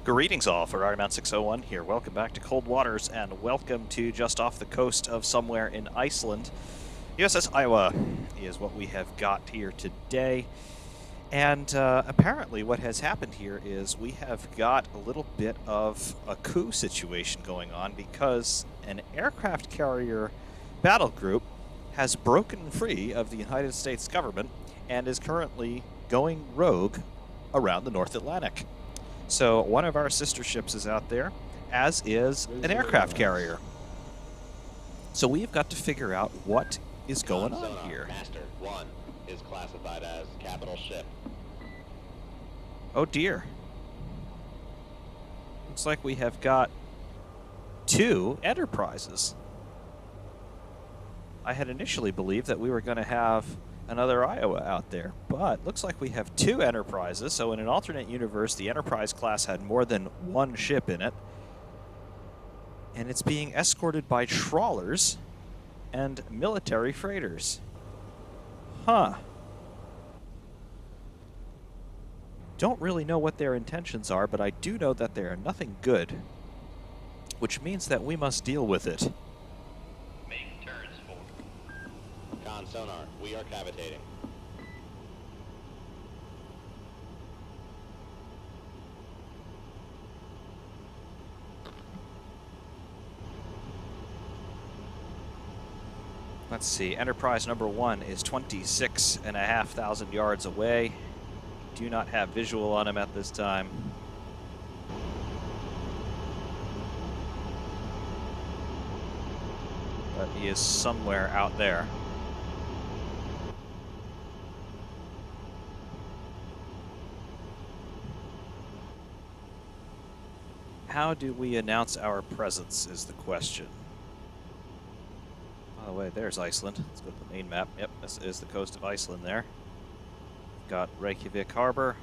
Greetings all for Argonaut 601 here. Welcome back to Cold Waters and welcome to just off the coast of somewhere in Iceland. USS Iowa is what we have got here today. And apparently what has happened here is we have got a little bit of a coup situation going on because an aircraft carrier battle group has broken free of the United States government and is currently going rogue around the North Atlantic. So one of our sister ships is out there, as is an aircraft carrier. So we've got to figure out what is going on here. Master 1 is classified as capital ship. Oh dear. Looks like we have got 2 Enterprises. I had initially believed that we were going to have another Iowa out there, but looks like we have 2 Enterprises. So in an alternate universe, the Enterprise class had more than 1 ship in it, and it's being escorted by trawlers and military freighters. Huh. Don't really know what their intentions are, but I do know that they are nothing good, which means that we must deal with it. Make turns for. Con sonar, we are cavitating. Let's see, Enterprise number 1 is 26,500 yards away. Do not have visual on him at this time. But he is somewhere out there. How do we announce our presence is the question. By the way, there's Iceland. Let's go to the main map. Yep, this is the coast of Iceland there. Got Reykjavik Harbor.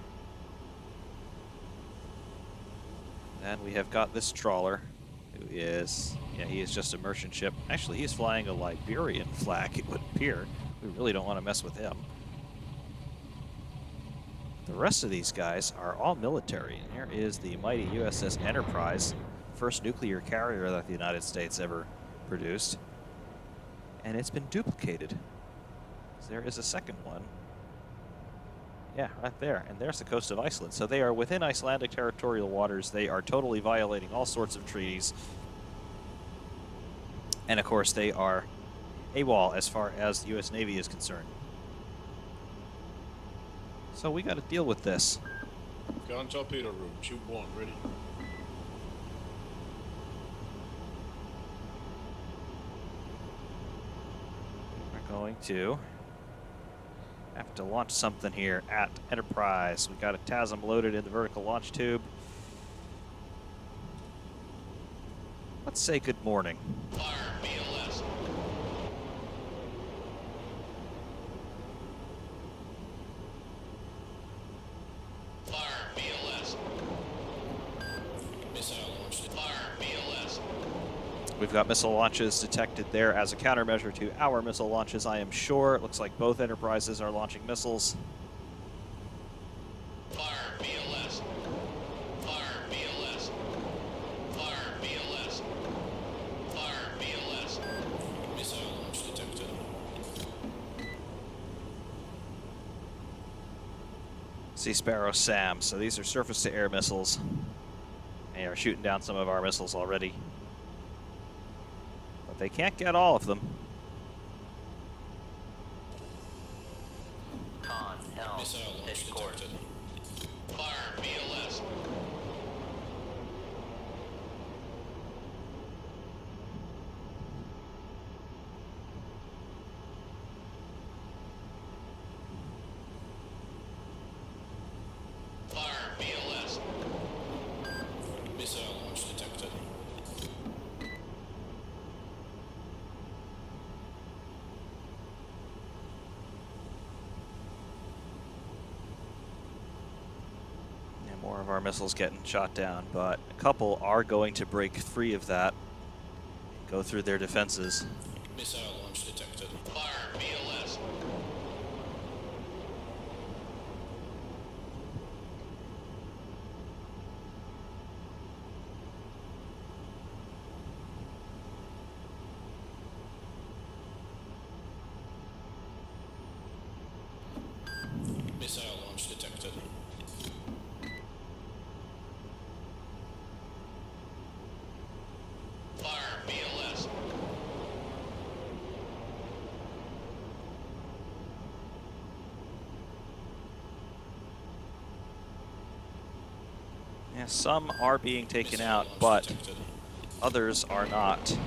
And we have got this trawler, who is, he is just a merchant ship. Actually, he's flying a Liberian flag, it would appear. We really don't want to mess with him. The rest of these guys are all military. And here is the mighty USS Enterprise, first nuclear carrier that the United States ever produced. And it's been duplicated. There is a second one. Yeah, right there. And there's the coast of Iceland. So they are within Icelandic territorial waters. They are totally violating all sorts of treaties. And of course, they are AWOL as far as the U.S. Navy is concerned. So we got to deal with this. Gun torpedo room, tube 1, ready. We're going to have to launch something here at Enterprise. We got a TASM loaded in the vertical launch tube. Let's say good morning. Fire, BLS. Fire, BLS. Missile launched. Fire, BLS. We've got missile launches detected there as a countermeasure to our missile launches, I am sure. It looks like both Enterprises are launching missiles. Fire, BLS. Fire, BLS. Fire, BLS. Fire, BLS. Missile launch detected. Sea Sparrow SAM. So these are surface-to-air missiles. They are shooting down some of our missiles already. But they can't get all of them. Con, Helm, missile launch detected. Fire, BLS. Fire, BLS. Missile launch detected. And more of our missiles getting shot down, but a couple are going to break free of that and go through their defenses. Missile launch detected. Fire, BLS. launch detected. Fire VLS. Yeah, some are being taken Missile out, launch but detected. others are not.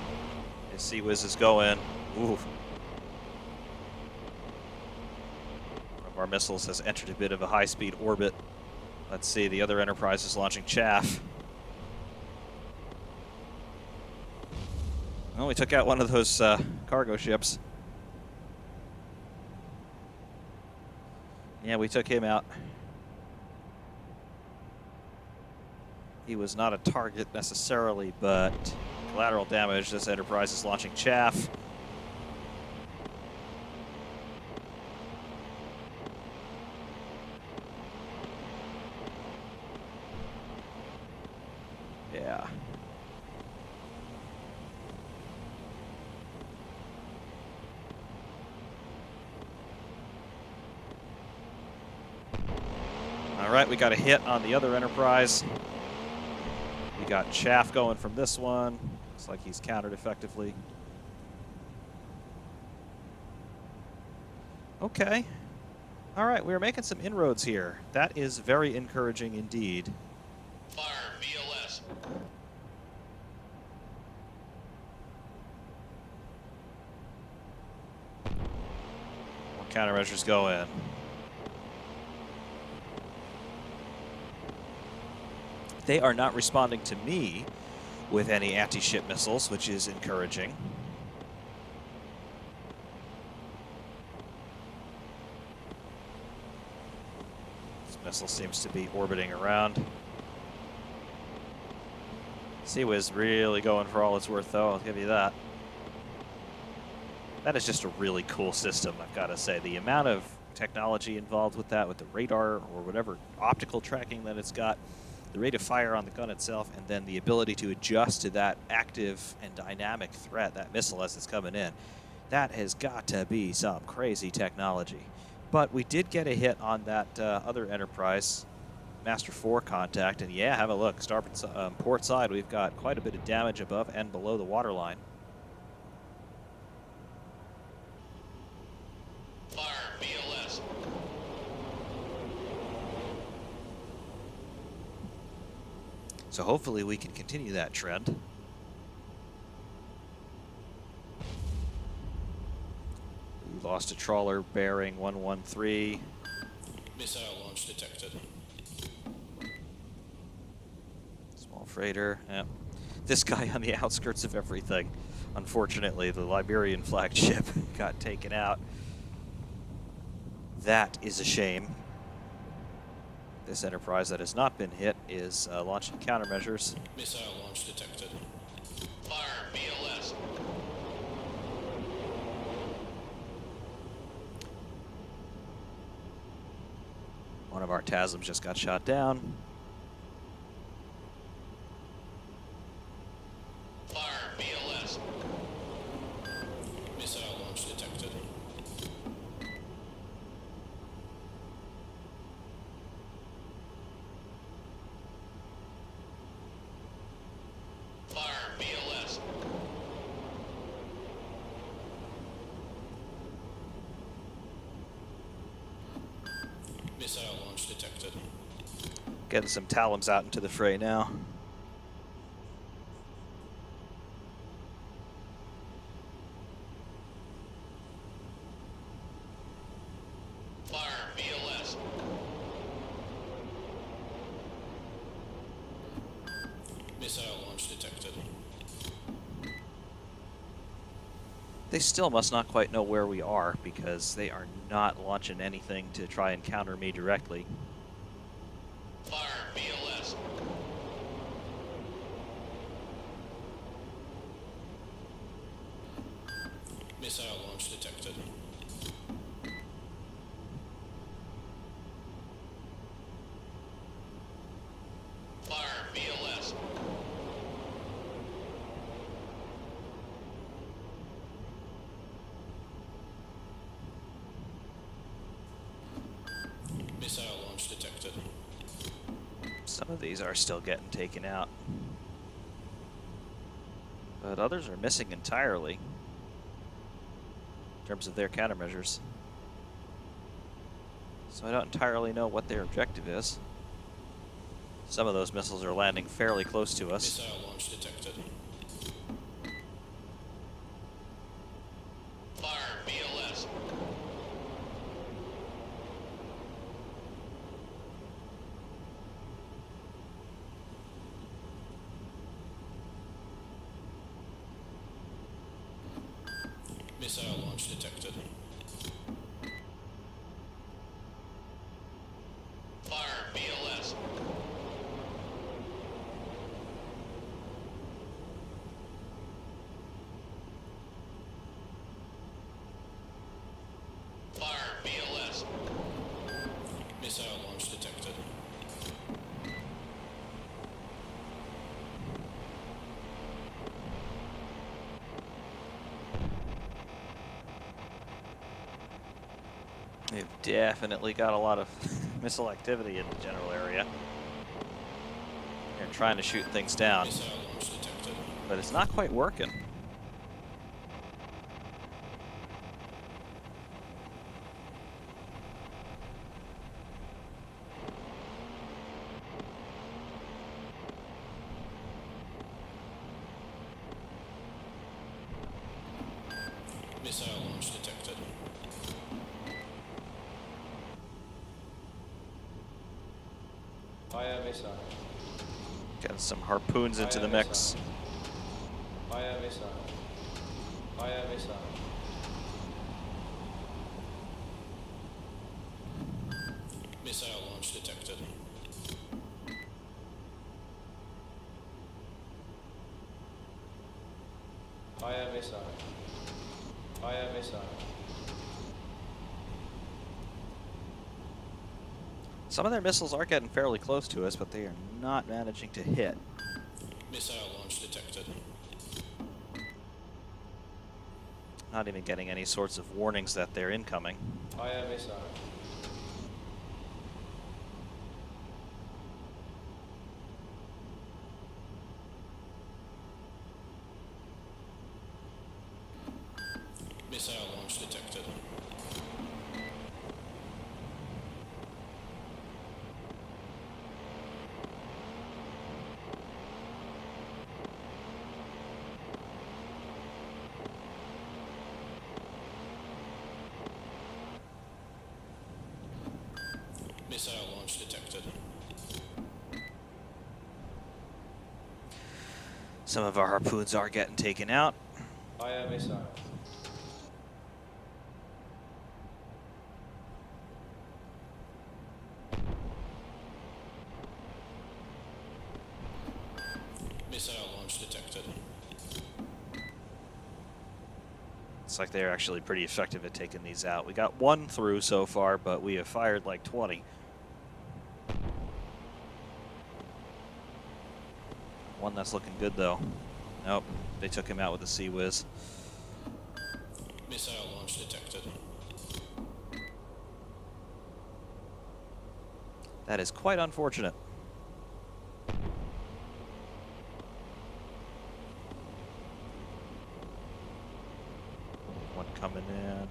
As Sea Whiz is going. Ooh. One of our missiles has entered a bit of a high-speed orbit. Let's see, the other Enterprise is launching chaff. Well, we took out one of those cargo ships. Yeah, we took him out. He was not a target necessarily, but collateral damage. This Enterprise is launching chaff. Yeah. All right, we got a hit on the other Enterprise. We got chaff going from this one. Looks like he's countered effectively. Okay. All right, we're making some inroads here. That is very encouraging indeed. Fire VLS. More countermeasures go in. They are not responding to me with any anti-ship missiles, which is encouraging. This missile seems to be orbiting around. Sea Whiz really going for all it's worth, though, I'll give you that. That is just a really cool system, I've got to say. The amount of technology involved with that, with the radar or whatever optical tracking that it's got, the rate of fire on the gun itself, and then the ability to adjust to that active and dynamic threat, that missile as it's coming in. That has got to be some crazy technology. But we did get a hit on that other Enterprise, Master 4 contact, and yeah, have a look. Starboard port side, we've got quite a bit of damage above and below the waterline. Fire VLS. So hopefully we can continue that trend. We lost a trawler bearing 113. Missile launch detected. Small freighter. Yep. This guy on the outskirts of everything. Unfortunately, the Liberian flagship got taken out. That is a shame. This Enterprise that has not been hit is launching countermeasures. Missile launch detected. Fire VLS. One of our TASMs just got shot down. Fire VLS. Missile launch detected. Fire VLS. Missile launch detected. Getting some Talons out into the fray now. Fire VLS. Missile launch detected. They still must not quite know where we are because they are not launching anything to try and counter me directly. Fire VLS. Missile launch detected. Fire VLS. Missile launch Some of these are still getting taken out, but others are missing entirely in terms of their countermeasures. So I don't entirely know what their objective is. Some of those missiles are landing fairly close to us. Missile launch detected. Fire BLS. Missile launch detected. Fire BLS. Fire BLS. Missile launch detected. They've definitely got a lot of missile activity in the general area. They're trying to shoot things down, Missile launch detected. but it's not quite working. Missile launch detected. Fire missile. Got some harpoons into the mix. Fire missile. Fire missile. Missile launch detected. Fire missile. Fire missile. Some of their missiles are getting fairly close to us, but they are not managing to hit. Missile launch detected. Not even getting any sorts of warnings that they're incoming. Fire missile. Missile launch detected. Missile launch detected. Some of our harpoons are getting taken out. Fire missile. Missile launch detected. Looks like they're actually pretty effective at taking these out. We got one through so far, but we have fired like 20. One that's looking good though. Nope, they took him out with a Sea Whiz. Missile launch detected. That is quite unfortunate. One coming in.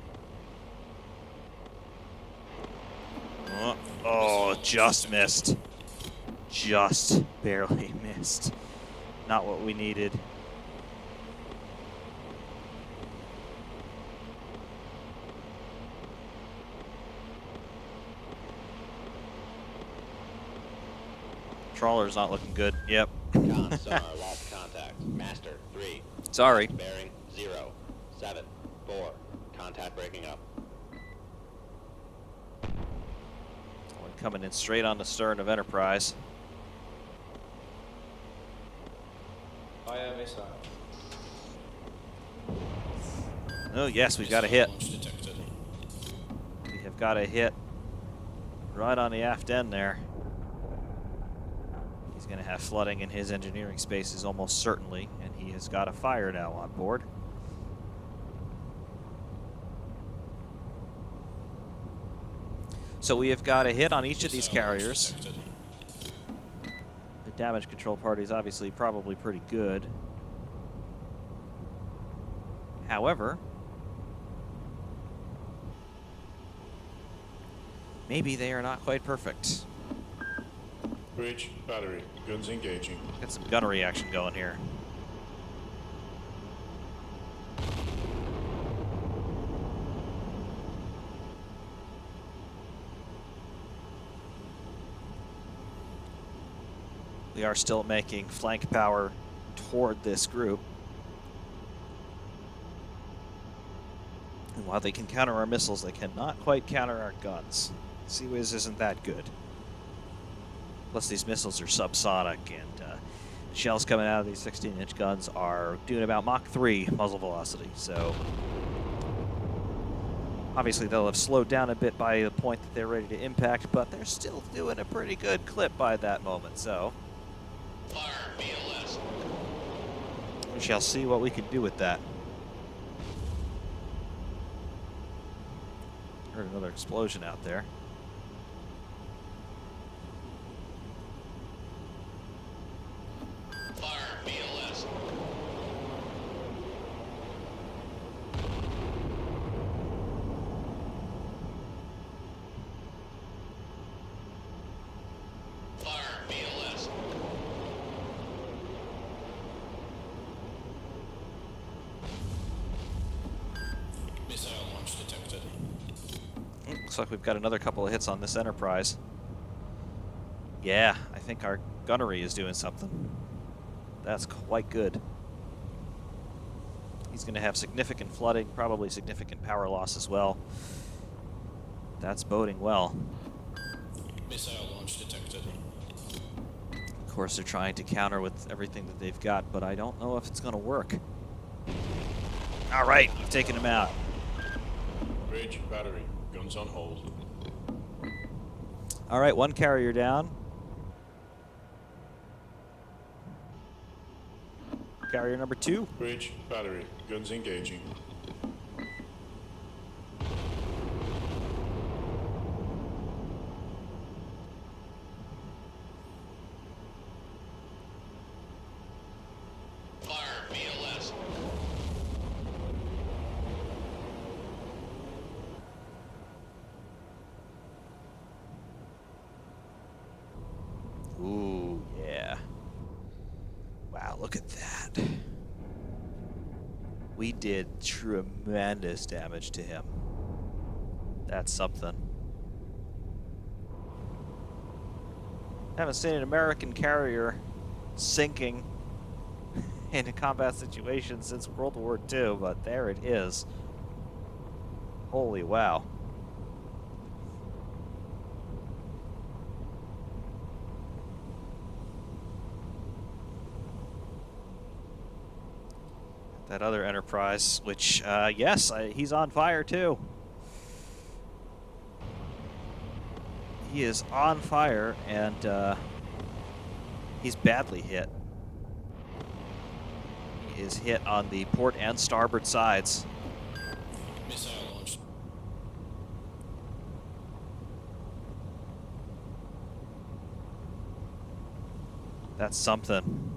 Oh, just missed. Just barely missed. Not what we needed. Trawler's not looking good. Yep. Con sonar lost contact. Master 3. Sorry. Bearing 0, 7, 4. Contact breaking up. One coming in straight on the stern of Enterprise. Fire missile. Oh yes, we've got a hit. Missile launch detected. We have got a hit right on the aft end there. He's going to have flooding in his engineering spaces almost certainly, and he has got a fire now on board. So we have got a hit on each of these Missile launch carriers. detected. damage control party is obviously probably pretty good. However, maybe they are not quite perfect. Bridge, battery, guns engaging. Got some gunnery action going here. We are still making flank power toward this group. And while they can counter our missiles, they cannot quite counter our guns. Seawiz isn't that good. Plus, these missiles are subsonic, and shells coming out of these 16-inch guns are doing about Mach 3 muzzle velocity. So, obviously, they'll have slowed down a bit by the point that they're ready to impact, but they're still doing a pretty good clip by that moment. So, Fire BLS. we shall see what we can do with that. Heard another explosion out there. Fire BLS. Fire BLS. Missile launch detected. Looks like we've got another couple of hits on this Enterprise. Yeah, I think our gunnery is doing something. That's quite good. He's going to have significant flooding, probably significant power loss as well. That's boding well. Missile launch detected. Of course, they're trying to counter with everything that they've got, but I don't know if it's going to work. All right, we've taken him out. Bridge, battery, guns on hold. All right, one carrier down. Carrier number 2. Bridge, battery, guns engaging. Fire BLS. Ooh, yeah. Wow, look at that. We did tremendous damage to him. That's something. Haven't seen an American carrier sinking in a combat situation since World War II, but there it is. Holy wow. That other Enterprise, which, yes, he's on fire too. He is on fire, and he's badly hit. He is hit on the port and starboard sides. Missile launch. That's something.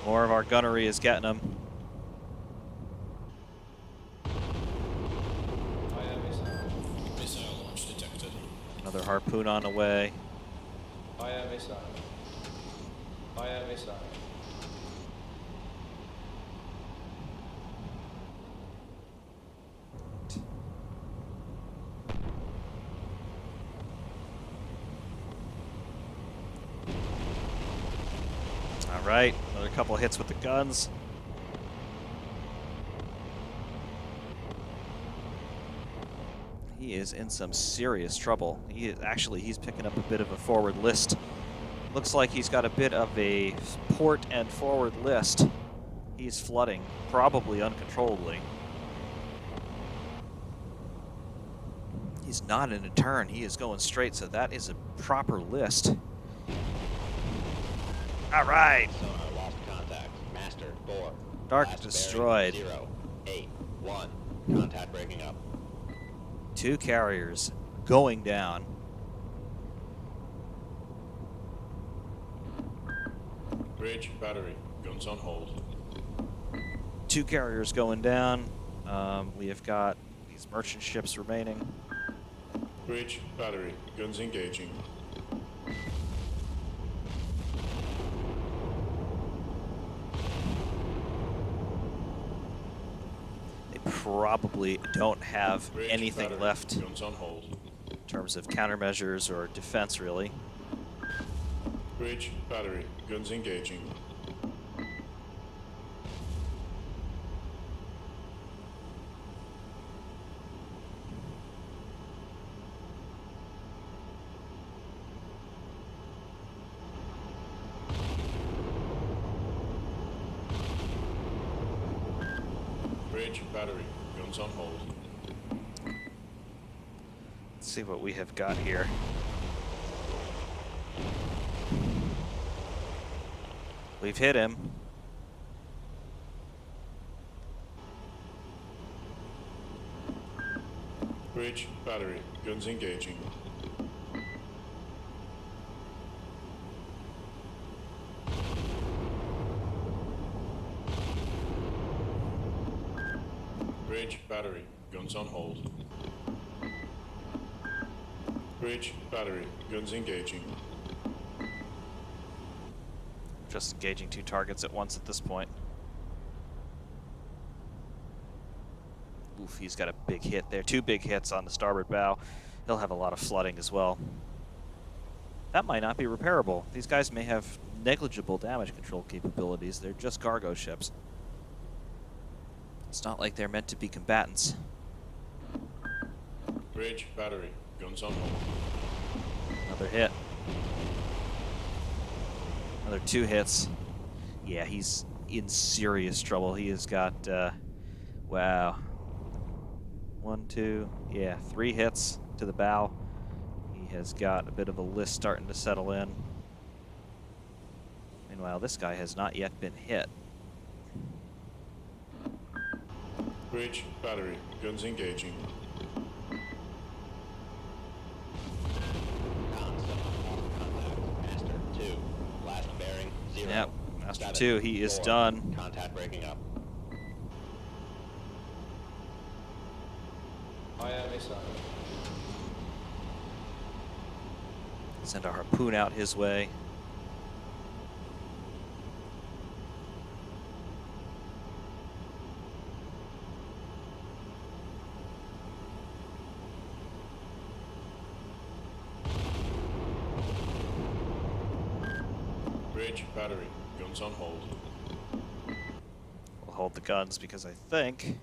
More of our gunnery is getting him. Fire missile. Missile launch detected. Another harpoon on the way. Fire missile. Fire missile. All right, another couple hits with the guns. He is in some serious trouble. He's picking up a bit of a forward list. Looks like he's got a bit of a port and forward list. He's flooding, probably uncontrollably. He's not in a turn. He is going straight, so that is a proper list. All right. Sonar lost contact. Master 4. Dark Last destroyed. bearing 0, 8, 1. Contact breaking up. 2 carriers going down. Bridge, battery, guns on hold. 2 carriers going down. We have got these merchant ships remaining. Bridge, battery, guns engaging. They probably don't have Bridge, anything battery, left guns on hold. in terms of countermeasures or defense, really. Bridge, battery, guns engaging. Bridge, battery, guns on hold. Let's see what we have got here. We've hit him. Bridge, battery, guns engaging. Bridge, battery, guns on hold. Bridge, battery, guns engaging. Just engaging 2 targets at once at this point. Oof, he's got a big hit there. 2 big hits on the starboard bow. He'll have a lot of flooding as well. That might not be repairable. These guys may have negligible damage control capabilities. They're just cargo ships. It's not like they're meant to be combatants. Bridge, battery, guns on hold. Another hit. Another 2 hits. Yeah, he's in serious trouble. He has got, wow. 1, 2, yeah, 3 hits to the bow. He has got a bit of a list starting to settle in. Meanwhile, this guy has not yet been hit. Bridge, battery, guns engaging. Master 2. Last bearing 0. Yep, Master 7, 2, he is 4. done. Contact breaking up. I am missile. Send a harpoon out his way. Bridge, battery, guns on hold. We'll hold the guns because I think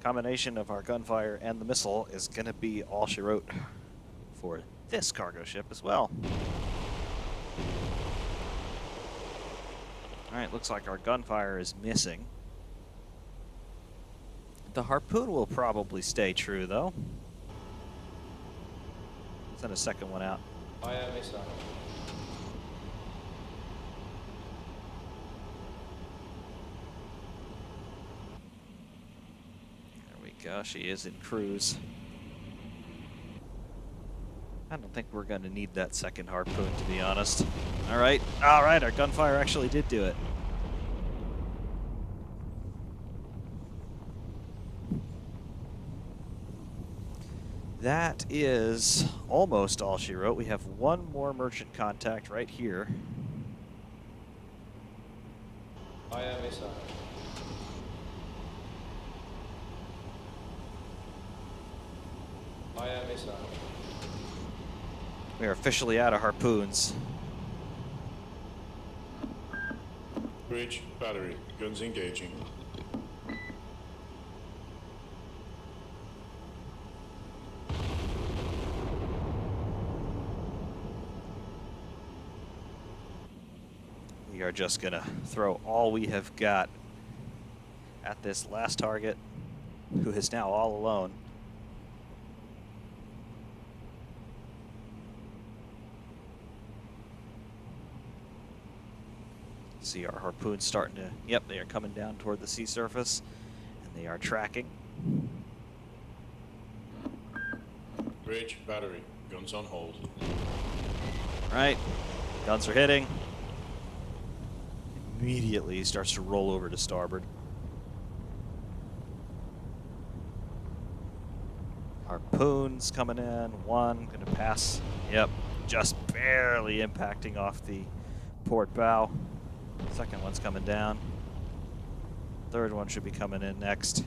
combination of our gunfire and the missile is going to be all she wrote for this cargo ship as well. Alright, looks like our gunfire is missing. The harpoon will probably stay true, though. Send a second one out. I am missile. There we go, she is in cruise. I don't think we're going to need that second harpoon, to be honest. Alright, our gunfire actually did do it. That is almost all she wrote. We have 1 more merchant contact right here. I am missile. I am missile. We are officially out of harpoons. Bridge, battery, guns engaging. We are just going to throw all we have got at this last target, who is now all alone. See our harpoons starting to, yep, they are coming down toward the sea surface, and they are tracking. Bridge, battery, guns on hold. Right, guns are hitting. immediately he starts to roll over to starboard. Harpoons coming in. One going to pass. Yep, just barely impacting off the port bow. Second one's coming down. Third one should be coming in next.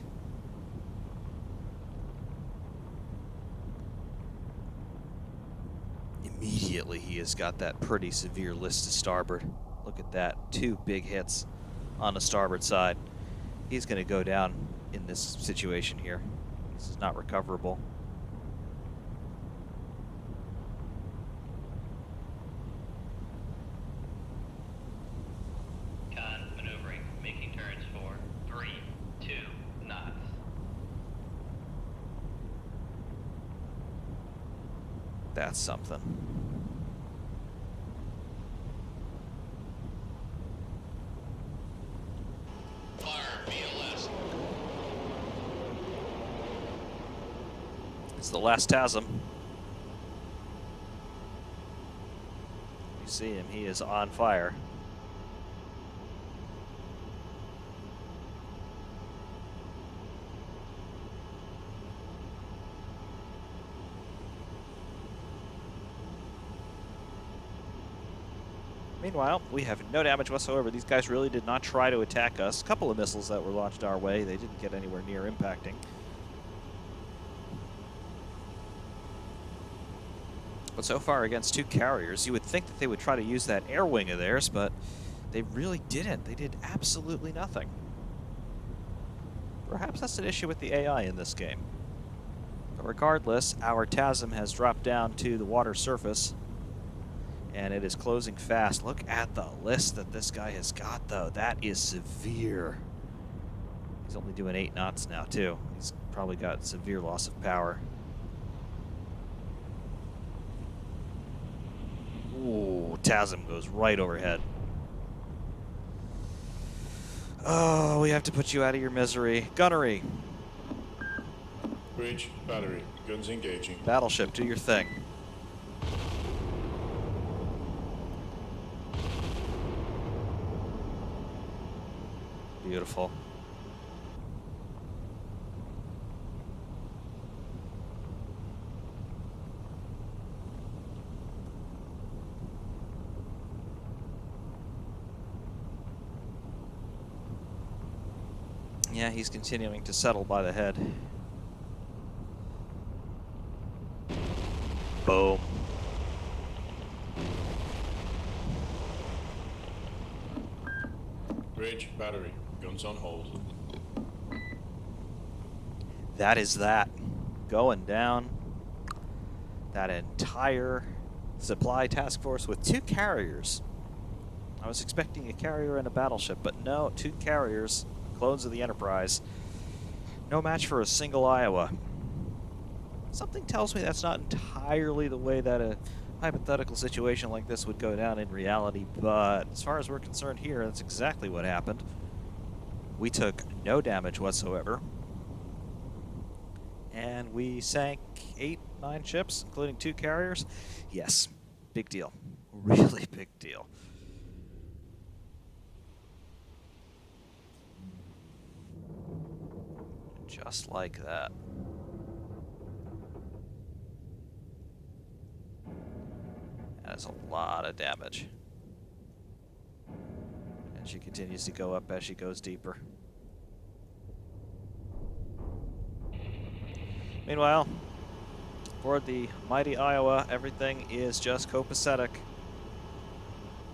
Immediately he has got that pretty severe list to starboard. Look at that, 2 big hits on the starboard side. He's going to go down in this situation here. This is not recoverable. Con maneuvering, making turns for 3, 2 knots. That's something. Fire VLS. It's the last TASM. You see him, he is on fire. Meanwhile, we have no damage whatsoever. These guys really did not try to attack us. A couple of missiles that were launched our way, they didn't get anywhere near impacting. But so far against 2 carriers, you would think that they would try to use that air wing of theirs, but they really didn't. They did absolutely nothing. Perhaps that's an issue with the AI in this game. But regardless, our TASM has dropped down to the water surface, and it is closing fast. Look at the list that this guy has got, though. That is severe. He's only doing 8 knots now, too. He's probably got severe loss of power. Ooh, TASM goes right overhead. Oh, we have to put you out of your misery. Gunnery. Bridge, battery, guns engaging. Battleship, do your thing. Beautiful. Yeah, he's continuing to settle by the head. Boom. Bridge, battery, guns on hold. That is that. Going down. That entire supply task force with 2 carriers. I was expecting a carrier and a battleship, but no, 2 carriers, clones of the Enterprise. No match for a single Iowa. Something tells me that's not entirely the way that a hypothetical situation like this would go down in reality, but as far as we're concerned here, that's exactly what happened. We took no damage whatsoever, and we sank 8, 9 ships, including 2 carriers. Yes, big deal. Really big deal. Just like that. That is a lot of damage. And she continues to go up as she goes deeper. Meanwhile, aboard the mighty Iowa, everything is just copacetic.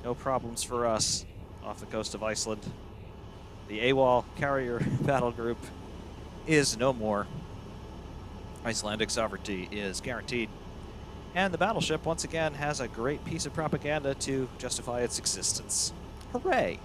No problems for us off the coast of Iceland. The AWOL carrier battle group is no more. Icelandic sovereignty is guaranteed. And the battleship, once again, has a great piece of propaganda to justify its existence. Hooray!